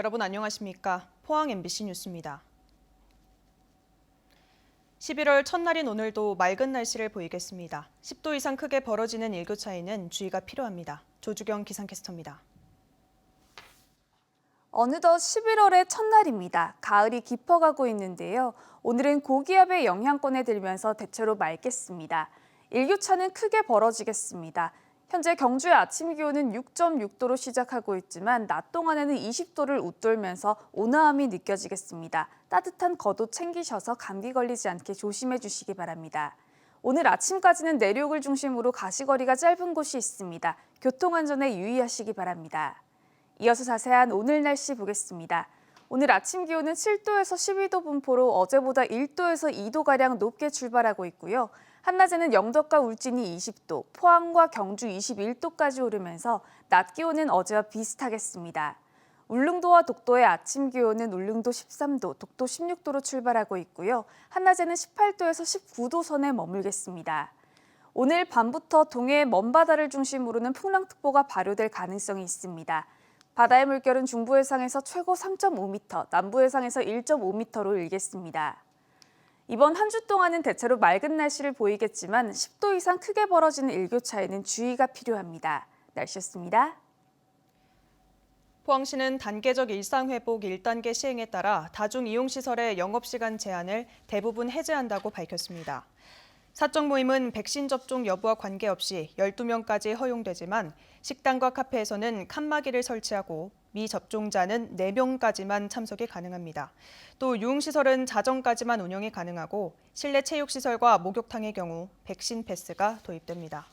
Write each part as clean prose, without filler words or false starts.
여러분 안녕하십니까? 포항 MBC 뉴스입니다. 11월 첫날인 오늘도 맑은 날씨를 보이겠습니다. 10도 이상 크게 벌어지는 일교차에는 주의가 필요합니다. 조주경 기상캐스터입니다. 어느덧 11월의 첫날입니다. 가을이 깊어가고 있는데요. 오늘은 고기압의 영향권에 들면서 대체로 맑겠습니다. 일교차는 크게 벌어지겠습니다. 현재 경주의 아침 기온은 6.6도로 시작하고 있지만 낮 동안에는 20도를 웃돌면서 온화함이 느껴지겠습니다. 따뜻한 겉옷 챙기셔서 감기 걸리지 않게 조심해 주시기 바랍니다. 오늘 아침까지는 내륙을 중심으로 가시거리가 짧은 곳이 있습니다. 교통안전에 유의하시기 바랍니다. 이어서 자세한 오늘 날씨 보겠습니다. 오늘 아침 기온은 7도에서 12도 분포로 어제보다 1도에서 2도가량 높게 출발하고 있고요. 한낮에는 영덕과 울진이 20도, 포항과 경주 21도까지 오르면서 낮 기온은 어제와 비슷하겠습니다. 울릉도와 독도의 아침 기온은 울릉도 13도, 독도 16도로 출발하고 있고요. 한낮에는 18도에서 19도 선에 머물겠습니다. 오늘 밤부터 동해의 먼바다를 중심으로는 풍랑특보가 발효될 가능성이 있습니다. 바다의 물결은 중부 해상에서 최고 3.5m, 남부 해상에서 1.5m로 일겠습니다. 이번 한 주 동안은 대체로 맑은 날씨를 보이겠지만 10도 이상 크게 벌어지는 일교차에는 주의가 필요합니다. 날씨였습니다. 포항시는 단계적 일상회복 1단계 시행에 따라 다중이용시설의 영업시간 제한을 대부분 해제한다고 밝혔습니다. 사적 모임은 백신 접종 여부와 관계없이 12명까지 허용되지만 식당과 카페에서는 칸막이를 설치하고 미접종자는 4명까지만 참석이 가능합니다. 또 유흥시설은 자정까지만 운영이 가능하고 실내 체육시설과 목욕탕의 경우 백신 패스가 도입됩니다.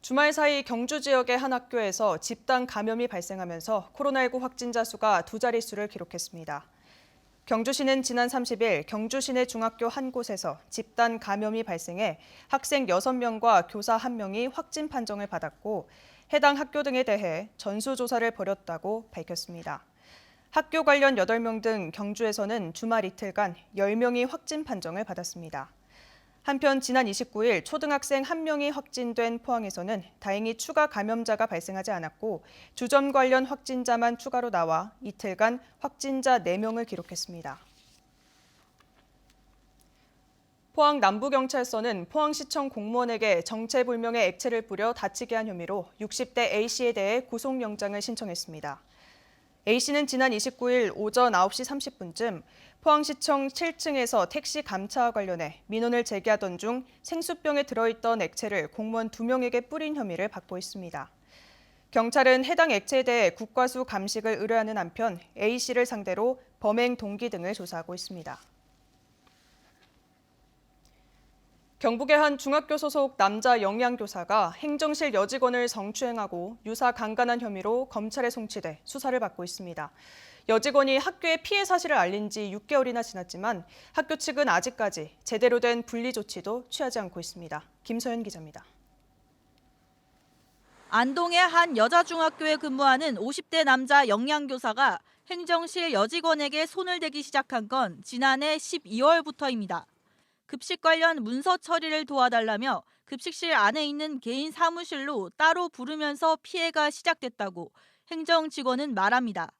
주말 사이 경주 지역의 한 학교에서 집단 감염이 발생하면서 코로나19 확진자 수가 2자릿수를 기록했습니다. 경주시는 지난 30일 경주 시내 중학교 한 곳에서 집단 감염이 발생해 학생 6명과 교사 1명이 확진 판정을 받았고 해당 학교 등에 대해 전수조사를 벌였다고 밝혔습니다. 학교 관련 8명 등 경주에서는 주말 이틀간 10명이 확진 판정을 받았습니다. 한편 지난 29일 초등학생 1명이 확진된 포항에서는 다행히 추가 감염자가 발생하지 않았고 주점 관련 확진자만 추가로 나와 이틀간 확진자 4명을 기록했습니다. 포항 남부경찰서는 포항시청 공무원에게 정체불명의 액체를 뿌려 다치게 한 혐의로 60대 A씨에 대해 구속영장을 신청했습니다. A씨는 지난 29일 오전 9시 30분쯤 포항시청 7층에서 택시 감차와 관련해 민원을 제기하던 중 생수병에 들어있던 액체를 공무원 2명에게 뿌린 혐의를 받고 있습니다. 경찰은 해당 액체에 대해 국과수 감식을 의뢰하는 한편 A씨를 상대로 범행 동기 등을 조사하고 있습니다. 경북의 한 중학교 소속 남자 영양교사가 행정실 여직원을 성추행하고 유사 강간한 혐의로 검찰에 송치돼 수사를 받고 있습니다. 여직원이 학교에 피해 사실을 알린 지 6개월이나 지났지만 학교 측은 아직까지 제대로 된 분리 조치도 취하지 않고 있습니다. 김서연 기자입니다. 안동의 한 여자중학교에 근무하는 50대 남자 영양교사가 행정실 여직원에게 손을 대기 시작한 건 지난해 12월부터입니다. 급식 관련 문서 처리를 도와달라며 급식실 안에 있는 개인 사무실로 따로 부르면서 피해가 시작됐다고 행정 직원은 말합니다.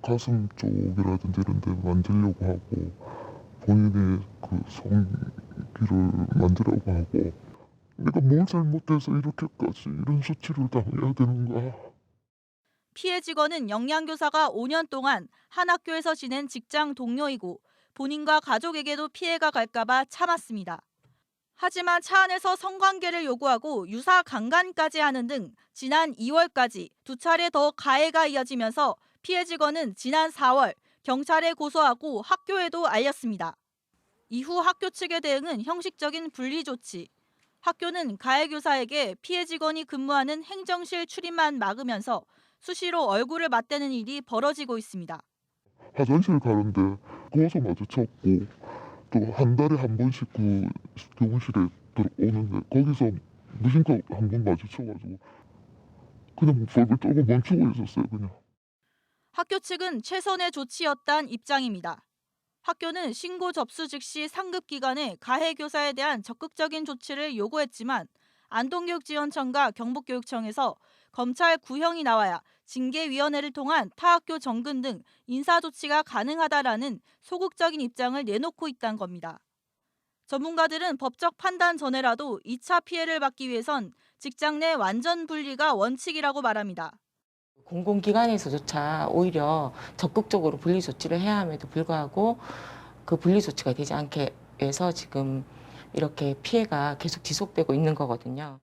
가슴 쪽이라든지 이런 데 만지려고 하고 본인의 그 성기를 만지라고 하고 내가 뭘 잘못해서 이렇게까지 이런 수치를 당해야 되는가. 피해 직원은 영양교사가 5년 동안 한 학교에서 지낸 직장 동료이고 본인과 가족에게도 피해가 갈까 봐 참았습니다. 하지만 차 안에서 성관계를 요구하고 유사 강간까지 하는 등 지난 2월까지 2차례 더 가해가 이어지면서 피해 직원은 지난 4월 경찰에 고소하고 학교에도 알렸습니다. 이후 학교 측의 대응은 형식적인 분리 조치. 학교는 가해 교사에게 피해 직원이 근무하는 행정실 출입만 막으면서 수시로 얼굴을 맞대는 일이 벌어지고 있습니다. 화장실 가는데 거기서 마주쳤고 또 한 달에 한 번씩 그 교무실에 들어오는데 거기서 무심코 한 번 마주쳐가지고 그냥 벌벌 떨고 멈추고 있었어요. 그냥. 학교 측은 최선의 조치였단 입장입니다. 학교는 신고 접수 즉시 상급 기관에 가해 교사에 대한 적극적인 조치를 요구했지만 안동교육지원청과 경북교육청에서 검찰 구형이 나와야 징계위원회를 통한 타학교 정근 등 인사조치가 가능하다라는 소극적인 입장을 내놓고 있다는 겁니다. 전문가들은 법적 판단 전에라도 2차 피해를 막기 위해선 직장 내 완전 분리가 원칙이라고 말합니다. 공공기관에서조차 오히려 적극적으로 분리조치를 해야 함에도 불구하고 그 분리조치가 되지 않게 해서 지금 이렇게 피해가 계속 지속되고 있는 거거든요.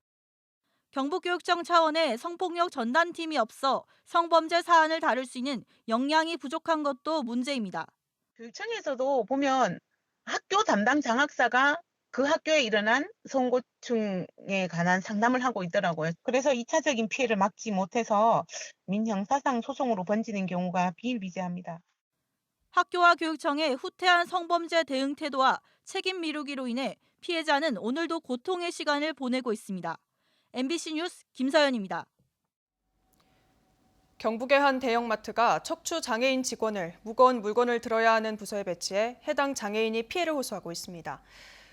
경북교육청 차원의 성폭력 전담팀이 없어 성범죄 사안을 다룰 수 있는 역량이 부족한 것도 문제입니다. 교육청에서도 보면 학교 담당 장학사가 그 학교에 일어난 성고충에 관한 상담을 하고 있더라고요. 그래서 2차적인 피해를 막지 못해서 민형사상 소송으로 번지는 경우가 비일비재합니다. 학교와 교육청의 후퇴한 성범죄 대응 태도와 책임 미루기로 인해 피해자는 오늘도 고통의 시간을 보내고 있습니다. MBC 뉴스 김서연입니다. 경북의 한 대형마트가 척추 장애인 직원을 무거운 물건을 들어야 하는 부서에 배치해 해당 장애인이 피해를 호소하고 있습니다.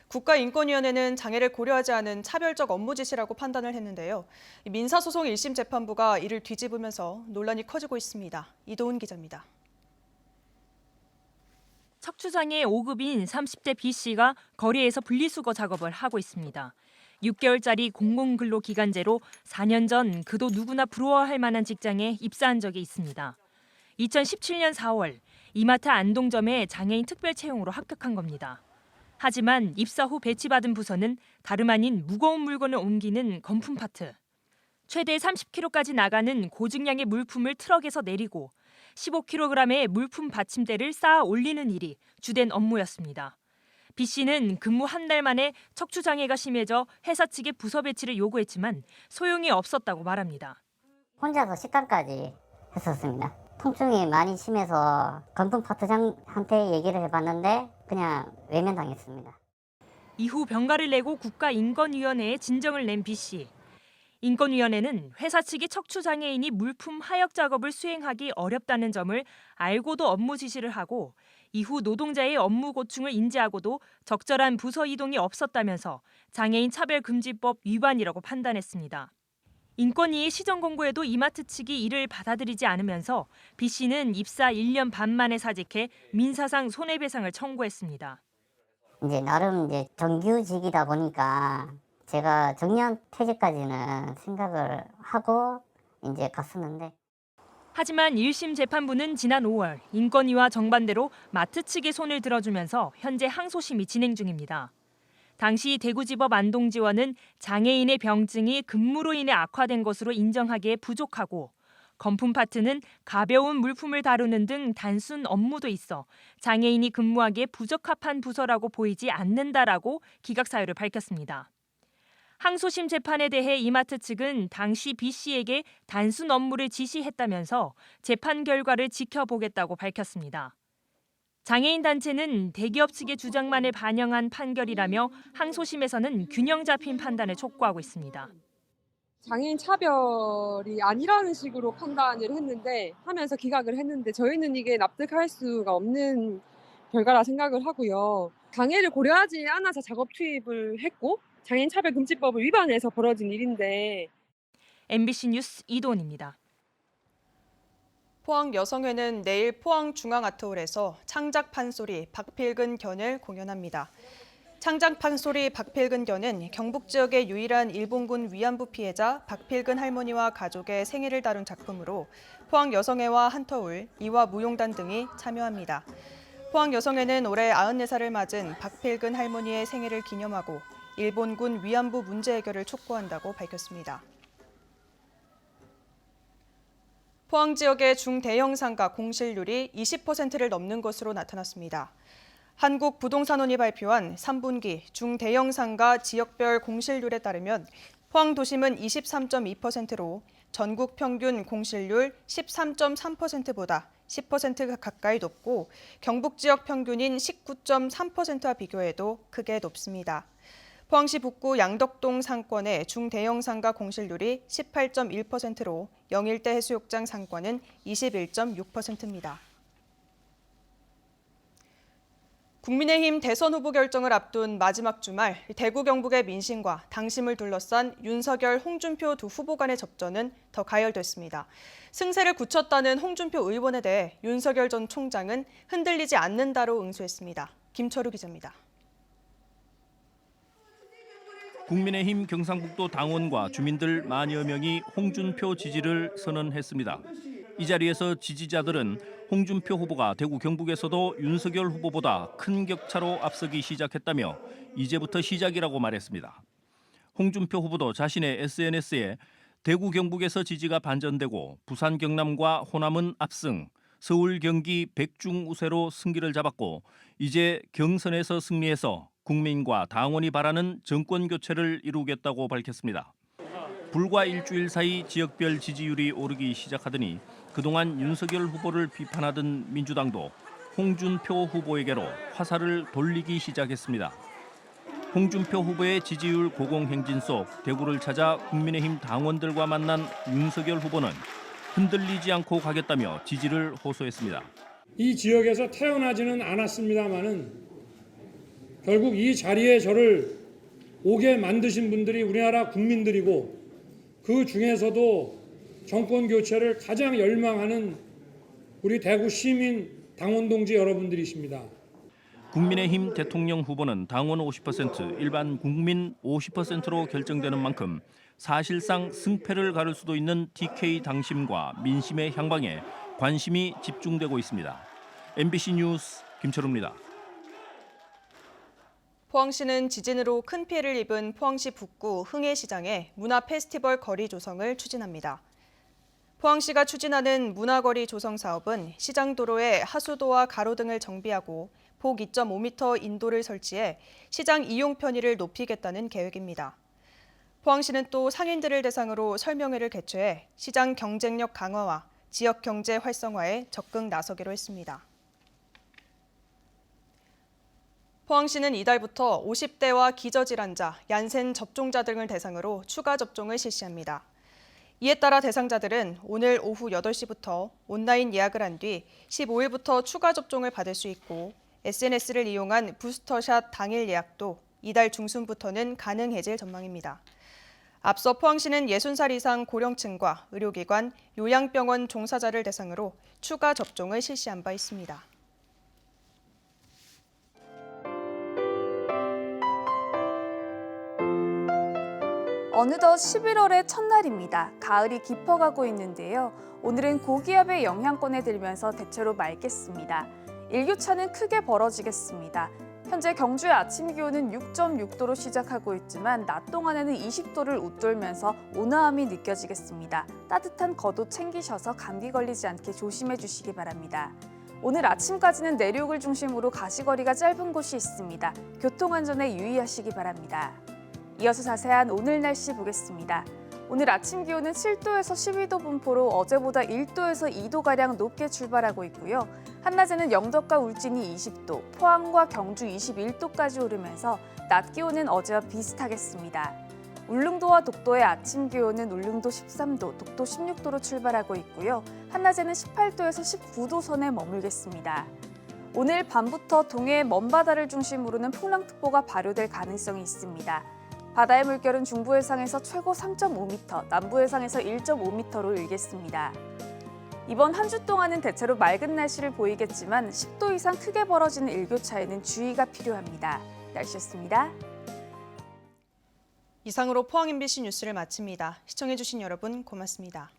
국가인권위원회는 장애를 고려하지 않은 차별적 업무 지시라고 판단을 했는데요. 민사소송 1심 재판부가 이를 뒤집으면서 논란이 커지고 있습니다. 이도훈 기자입니다. 척추장애 5급인 30대 B씨가 거리에서 분리수거 작업을 하고 있습니다. 6개월짜리 공공근로기간제로 4년 전 그도 누구나 부러워할 만한 직장에 입사한 적이 있습니다. 2017년 4월 이마트 안동점에 장애인 특별 채용으로 합격한 겁니다. 하지만 입사 후 배치받은 부서는 다름 아닌 무거운 물건을 옮기는 건품 파트. 최대 30kg까지 나가는 고증량의 물품을 트럭에서 내리고 15kg의 물품 받침대를 쌓아 올리는 일이 주된 업무였습니다. B씨는 근무 한 달 만에 척추장애가 심해져 회사 측에 부서 배치를 요구했지만 소용이 없었다고 말합니다. 혼자서 식단까지 했었습니다. 통증이 많이 심해서 건품 파트장한테 얘기를 해봤는데 그냥 외면당했습니다. 이후 병가를 내고 국가인권위원회에 진정을 낸 B씨. 인권위원회는 회사 측이 척추장애인이 물품 하역 작업을 수행하기 어렵다는 점을 알고도 업무 지시를 하고 이후 노동자의 업무 고충을 인지하고도 적절한 부서 이동이 없었다면서 장애인 차별금지법 위반이라고 판단했습니다. 인권위의 시정 공고에도 이마트 측이 이를 받아들이지 않으면서 B씨는 입사 1년 반 만에 사직해 민사상 손해배상을 청구했습니다. 이제 나름 정규직이다 보니까 제가 정년 퇴직까지는 생각을 하고 이제 갔었는데. 하지만 1심 재판부는 지난 5월 인권위와 정반대로 마트 측의 손을 들어주면서 현재 항소심이 진행 중입니다. 당시 대구지법 안동지원은 장애인의 병증이 근무로 인해 악화된 것으로 인정하기에 부족하고 건품 파트는 가벼운 물품을 다루는 등 단순 업무도 있어 장애인이 근무하기에 부적합한 부서라고 보이지 않는다라고 기각 사유를 밝혔습니다. 항소심 재판에 대해 이마트 측은 당시 B씨에게 단순 업무를 지시했다면서 재판 결과를 지켜보겠다고 밝혔습니다. 장애인 단체는 대기업 측의 주장만을 반영한 판결이라며 항소심에서는 균형 잡힌 판단을 촉구하고 있습니다. 장애인 차별이 아니라는 식으로 판단을 하면서 기각을 했는데 저희는 이게 납득할 수가 없는 결과라 생각을 하고요. 장애를 고려하지 않아서 작업 투입을 했고 장애인 차별금지법을 위반해서 벌어진 일인데. MBC 뉴스 이도훈입니다. 포항 여성회는 내일 포항 중앙아트홀에서 창작 판소리 박필근 견을 공연합니다. 창작 판소리 박필근 견은 경북 지역의 유일한 일본군 위안부 피해자 박필근 할머니와 가족의 생애를 다룬 작품으로 포항 여성회와 한터울, 이화 무용단 등이 참여합니다. 포항 여성회는 올해 94살을 맞은 박필근 할머니의 생애를 기념하고 일본군 위안부 문제 해결을 촉구한다고 밝혔습니다. 포항 지역의 중대형 상가 공실률이 20%를 넘는 것으로 나타났습니다. 한국부동산원이 발표한 3분기 중대형 상가 지역별 공실률에 따르면 포항 도심은 23.2%로 전국 평균 공실률 13.3%보다 10% 가까이 높고 경북 지역 평균인 19.3%와 비교해도 크게 높습니다. 포항시 북구 양덕동 상권의 중대형 상가 공실률이 18.1%로 영일대 해수욕장 상권은 21.6%입니다. 국민의힘 대선 후보 결정을 앞둔 마지막 주말, 대구 경북의 민심과 당심을 둘러싼 윤석열, 홍준표 두 후보 간의 접전은 더 가열됐습니다. 승세를 굳혔다는 홍준표 의원에 대해 윤석열 전 총장은 흔들리지 않는다로 응수했습니다. 김철우 기자입니다. 국민의힘 경상북도 당원과 주민들 만여 명이 홍준표 지지를 선언했습니다. 이 자리에서 지지자들은 홍준표 후보가 대구 경북에서도 윤석열 후보보다 큰 격차로 앞서기 시작했다며 이제부터 시작이라고 말했습니다. 홍준표 후보도 자신의 SNS에 대구 경북에서 지지가 반전되고 부산 경남과 호남은 압승, 서울 경기 백중우세로 승기를 잡았고 이제 경선에서 승리해서 국민과 당원이 바라는 정권 교체를 이루겠다고 밝혔습니다. 불과 일주일 사이 지역별 지지율이 오르기 시작하더니 그동안 윤석열 후보를 비판하던 민주당도 홍준표 후보에게로 화살을 돌리기 시작했습니다. 홍준표 후보의 지지율 고공행진 속 대구를 찾아 국민의힘 당원들과 만난 윤석열 후보는 흔들리지 않고 가겠다며 지지를 호소했습니다. 이 지역에서 태어나지는 않았습니다마는 결국 이 자리에 저를 오게 만드신 분들이 우리나라 국민들이고 그 중에서도 정권 교체를 가장 열망하는 우리 대구 시민 당원 동지 여러분들이십니다. 국민의힘 대통령 후보는 당원 50%, 일반 국민 50%로 결정되는 만큼 사실상 승패를 가를 수도 있는 TK 당심과 민심의 향방에 관심이 집중되고 있습니다. MBC 뉴스 김철우입니다. 포항시는 지진으로 큰 피해를 입은 포항시 북구 흥해시장에 문화 페스티벌 거리 조성을 추진합니다. 포항시가 추진하는 문화거리 조성 사업은 시장 도로에 하수도와 가로등을 정비하고 폭 2.5m 인도를 설치해 시장 이용 편의를 높이겠다는 계획입니다. 포항시는 또 상인들을 대상으로 설명회를 개최해 시장 경쟁력 강화와 지역 경제 활성화에 적극 나서기로 했습니다. 포항시는 이달부터 50대와 기저질환자, 얀센 접종자 등을 대상으로 추가 접종을 실시합니다. 이에 따라 대상자들은 오늘 오후 8시부터 온라인 예약을 한 뒤 15일부터 추가 접종을 받을 수 있고 SNS를 이용한 부스터샷 당일 예약도 이달 중순부터는 가능해질 전망입니다. 앞서 포항시는 60살 이상 고령층과 의료기관, 요양병원 종사자를 대상으로 추가 접종을 실시한 바 있습니다. 어느덧 11월의 첫날입니다. 가을이 깊어가고 있는데요. 오늘은 고기압의 영향권에 들면서 대체로 맑겠습니다. 일교차는 크게 벌어지겠습니다. 현재 경주의 아침 기온은 6.6도로 시작하고 있지만 낮 동안에는 20도를 웃돌면서 온화함이 느껴지겠습니다. 따뜻한 겉옷 챙기셔서 감기 걸리지 않게 조심해 주시기 바랍니다. 오늘 아침까지는 내륙을 중심으로 가시거리가 짧은 곳이 있습니다. 교통안전에 유의하시기 바랍니다. 이어서 자세한 오늘 날씨 보겠습니다. 오늘 아침 기온은 7도에서 12도 분포로 어제보다 1도에서 2도가량 높게 출발하고 있고요. 한낮에는 영덕과 울진이 20도, 포항과 경주 21도까지 오르면서 낮 기온은 어제와 비슷하겠습니다. 울릉도와 독도의 아침 기온은 울릉도 13도, 독도 16도로 출발하고 있고요. 한낮에는 18도에서 19도 선에 머물겠습니다. 오늘 밤부터 동해의 먼바다를 중심으로는 풍랑특보가 발효될 가능성이 있습니다. 바다의 물결은 중부 해상에서 최고 3.5m, 남부 해상에서 1.5m로 일겠습니다. 이번 한 주 동안은 대체로 맑은 날씨를 보이겠지만 10도 이상 크게 벌어지는 일교차에는 주의가 필요합니다. 날씨였습니다. 이상으로 포항 MBC 뉴스를 마칩니다. 시청해주신 여러분 고맙습니다.